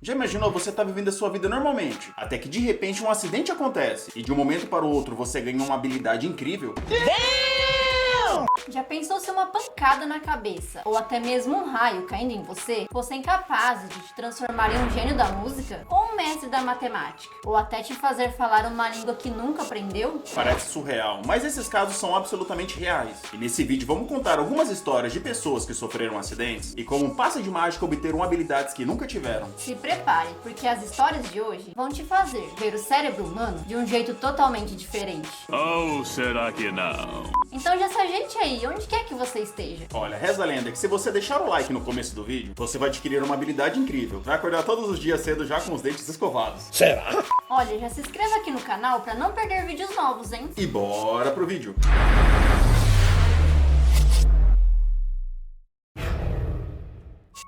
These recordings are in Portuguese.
Já imaginou você tá vivendo a sua vida normalmente, até que de repente um acidente acontece e de um momento para o outro você ganha uma habilidade incrível? Já pensou se uma pancada na cabeça, ou até mesmo um raio caindo em você, fossem capazes de te transformar em um gênio da música? Ou um mestre da matemática? Ou até te fazer falar uma língua que nunca aprendeu? Parece surreal, mas esses casos são absolutamente reais. E nesse vídeo vamos contar algumas histórias de pessoas que sofreram acidentes e como um passe de mágica obteram habilidades que nunca tiveram. Se prepare, porque as histórias de hoje vão te fazer ver o cérebro humano de um jeito totalmente diferente. Ou será que não? Então já se ajeite aí, onde quer que você esteja. Olha, reza a lenda que se você deixar o like no começo do vídeo, você vai adquirir uma habilidade incrível. Vai acordar todos os dias cedo já com os dentes escovados. Será? Olha, já se inscreva aqui no canal pra não perder vídeos novos, hein? E bora pro vídeo.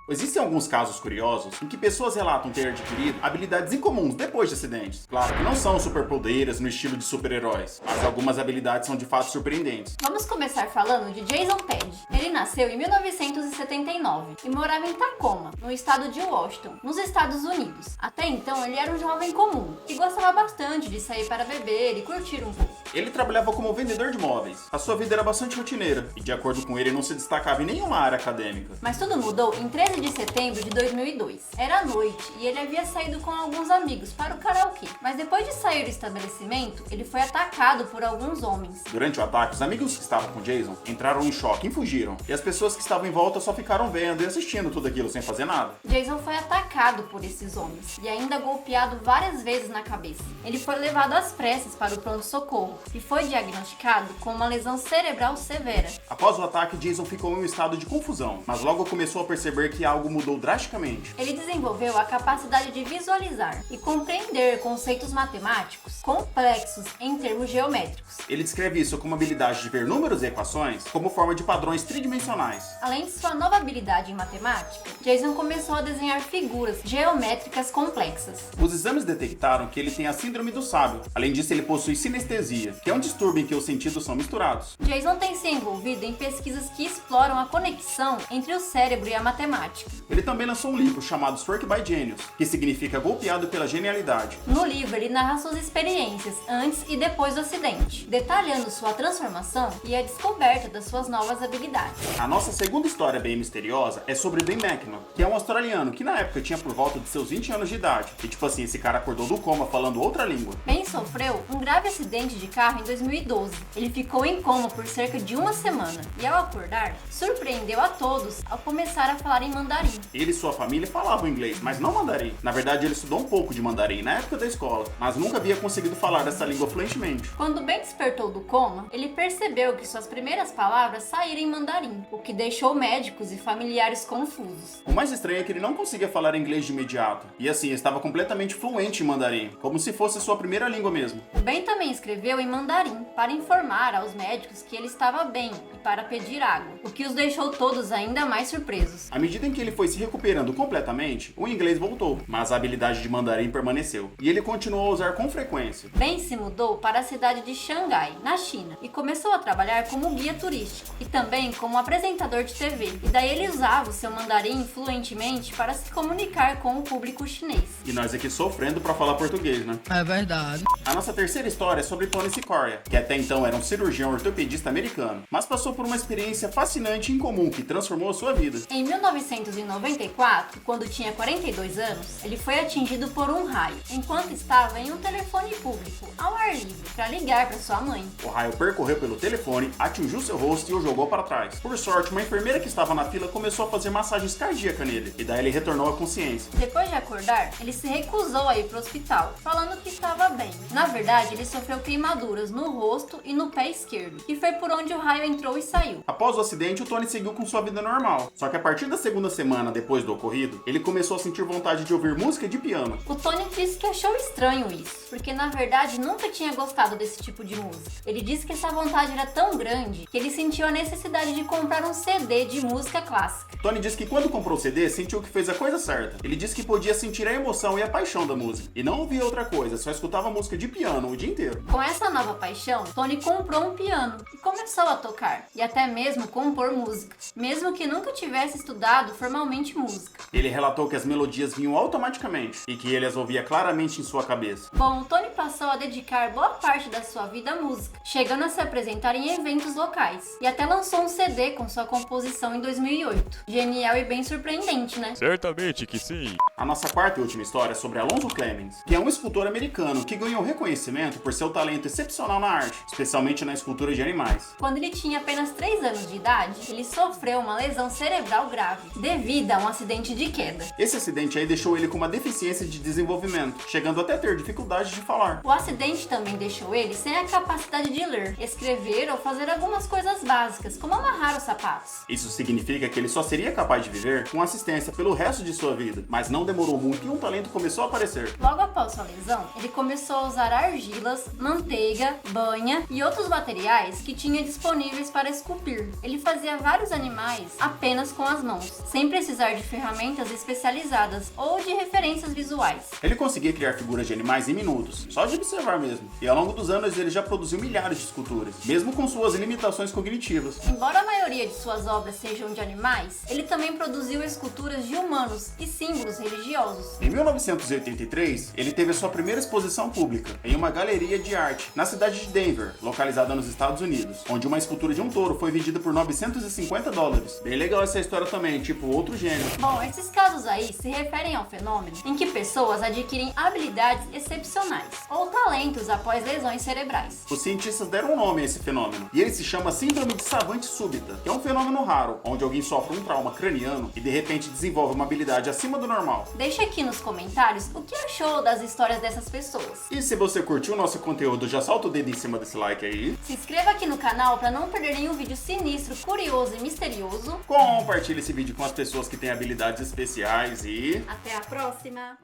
Existem alguns casos curiosos em que pessoas relatam ter adquirido habilidades incomuns depois de acidentes. Claro que não são superpoderes no estilo de super-heróis, mas algumas habilidades são de fato surpreendentes. Vamos começar falando de Jason Ted. Ele nasceu em 1979 e morava em Tacoma, no estado de Washington, nos Estados Unidos. Até então, ele era um jovem comum, que gostava bastante de sair para beber e curtir um pouco. Ele trabalhava como vendedor de móveis. A sua vida era bastante rotineira e, de acordo com ele, não se destacava em nenhuma área acadêmica. Mas tudo mudou em 13 de setembro de 2002. Era noite e ele havia saído com alguns amigos para o karaokê. Mas depois de sair do estabelecimento, ele foi atacado por alguns homens. Durante o ataque, os amigos que estavam com Jason entraram em choque e fugiram. E as pessoas que estavam em volta só ficaram vendo e assistindo tudo aquilo sem fazer nada. Jason foi atacado por esses homens e ainda golpeado várias vezes na cabeça. Ele foi levado às pressas para o pronto-socorro e foi diagnosticado com uma lesão cerebral severa. Após o ataque, Jason ficou em um estado de confusão, mas logo começou a perceber que algo mudou drasticamente. Ele desenvolveu a capacidade de visualizar e compreender conceitos matemáticos complexos em termos geométricos. Ele descreve isso como habilidade de ver números e equações como forma de padrões tridimensionais. Além de sua nova habilidade em matemática, Jason começou a desenhar figuras geométricas complexas. Os exames detectaram que ele tem a síndrome do sábio. Além disso, ele possui sinestesia, que é um distúrbio em que os sentidos são misturados. Jason tem se envolvido em pesquisas que exploram a conexão entre o cérebro e a matemática. Ele também lançou um livro chamado Struck by Genius, que significa golpeado pela genialidade. No livro, ele narra suas experiências antes e depois do acidente, detalhando sua transformação e a descoberta das suas novas habilidades. A nossa segunda história bem misteriosa é sobre Ben McMahon, que é um australiano que na época tinha por volta de seus 20 anos de idade. E tipo assim, esse cara acordou do coma falando outra língua. Ben sofreu um grave acidente de carro em 2012. Ele ficou em coma por cerca de uma semana e ao acordar, surpreendeu a todos ao começar a falar em mandarim. Ele e sua família falavam inglês, mas não mandarim. Na verdade, ele estudou um pouco de mandarim na época da escola, mas nunca havia conseguido falar essa língua fluentemente. Quando Ben despertou do coma, ele percebeu que suas primeiras palavras saíram em mandarim, o que deixou médicos e familiares confusos. O mais estranho é que ele não conseguia falar inglês de imediato, e assim, estava completamente fluente em mandarim, como se fosse sua primeira língua mesmo. Ben também escreveu em mandarim para informar aos médicos que ele estava bem e para pedir água, o que os deixou todos ainda mais surpresos. À medida em que ele foi se recuperando completamente, o inglês voltou, mas a habilidade de mandarim permaneceu, e ele continuou a usar com frequência. Ben se mudou para a cidade de Xangai, na China, e começou a trabalhar como guia turístico e também como apresentador de TV. E daí ele usava o seu mandarim fluentemente para se comunicar com o público chinês. E nós aqui sofrendo pra falar português, né? É verdade. A nossa terceira história é sobre Tony Sikoria, que até então era um cirurgião ortopedista americano, mas passou por uma experiência fascinante e incomum que transformou a sua vida. Em 1994, quando tinha 42 anos, ele foi atingido por um raio, enquanto estava em um telefone público, ao ar livre, para ligar para sua mãe. O raio percorreu pelo telefone, atingiu seu rosto e o jogou para trás. Por sorte, uma enfermeira que estava na fila começou a fazer massagens cardíacas nele, e daí ele retornou à consciência. Depois de acordar, ele se recusou a ir para o hospital, falando que estava bem. Na verdade, ele sofreu queimaduras no rosto e no pé esquerdo, que foi por onde o raio entrou e saiu. Após o acidente, o Tony seguiu com sua vida normal. Só que a partir da segunda semana depois do ocorrido, ele começou a sentir vontade de ouvir música de piano. O Tony disse que achou estranho isso, porque na verdade nunca tinha gostado desse tipo de música. Ele disse que essa vontade era tão grande que ele sentiu a necessidade de comprar um CD de música clássica. Tony disse que quando comprou o CD, sentiu que fez a coisa certa. Ele disse que podia sentir a emoção e a paixão da música, e não ouvia outra coisa, só escutava música de piano o dia inteiro. Com essa nova paixão, Tony comprou um piano e começou a tocar, e até mesmo compor música, mesmo que nunca tivesse estudado formalmente música. Ele relatou que as melodias vinham automaticamente e que ele as ouvia claramente em sua cabeça. Bom, Tony passou a dedicar boa parte da sua vida à música, chegando a se apresentar em eventos locais, e até lançou um CD com sua composição em 2008. Genial e bem surpreendente, né? Certamente que sim. A nossa quarta e última história é sobre Alonzo Clemens, que é um escultor americano que ganhou reconhecimento por seu talento excepcional na arte, especialmente na escultura de animais. Quando ele tinha apenas 3 anos de idade, ele sofreu uma lesão cerebral grave, devido a um acidente de queda. Esse acidente aí deixou ele com uma deficiência de desenvolvimento, chegando até ter dificuldade de falar. O acidente também deixou ele sem a capacidade de ler, escrever ou fazer algumas coisas básicas, como amarrar os sapatos. Isso significa que ele só seria capaz de viver com assistência pelo resto de sua vida, mas não demorou muito e um talento começou a aparecer. Logo após sua lesão, ele começou a usar argilas, manteiga, banha e outros materiais que tinha disponíveis para esculpir. Ele fazia vários animais apenas com as mãos, sem precisar de ferramentas especializadas ou de referências visuais. Ele conseguia criar figuras de animais em minutos, só de observar mesmo, e ao longo dos anos ele já produziu milhares de esculturas, mesmo com suas limitações cognitivas. Embora a maioria de suas obras sejam de animais, ele também produziu esculturas de humanos e símbolos religiosos. Em 1983, ele teve a sua primeira exposição pública em uma galeria de arte na cidade de Denver, localizada nos Estados Unidos, onde uma escultura de um touro foi vendida por $950. Bem legal essa história também, tipo outro gênio. Bom, esses casos aí se referem ao fenômeno em que pessoas adquirem habilidades excepcionais ou talentos após lesões cerebrais. Os cientistas deram um nome a esse fenômeno, e ele se chama Síndrome de Savante Súbita, que é um fenômeno raro, onde alguém sofre um trauma craniano e de repente desenvolve uma habilidade acima do normal. Deixa aqui nos comentários o que achou das histórias dessas pessoas. E se você curtiu o nosso conteúdo, já solta o dedo em cima desse like aí. Se inscreva aqui no canal para não perder nenhum vídeo sinistro, curioso e misterioso. Compartilhe esse vídeo com as pessoas que têm habilidades especiais e... Até a próxima!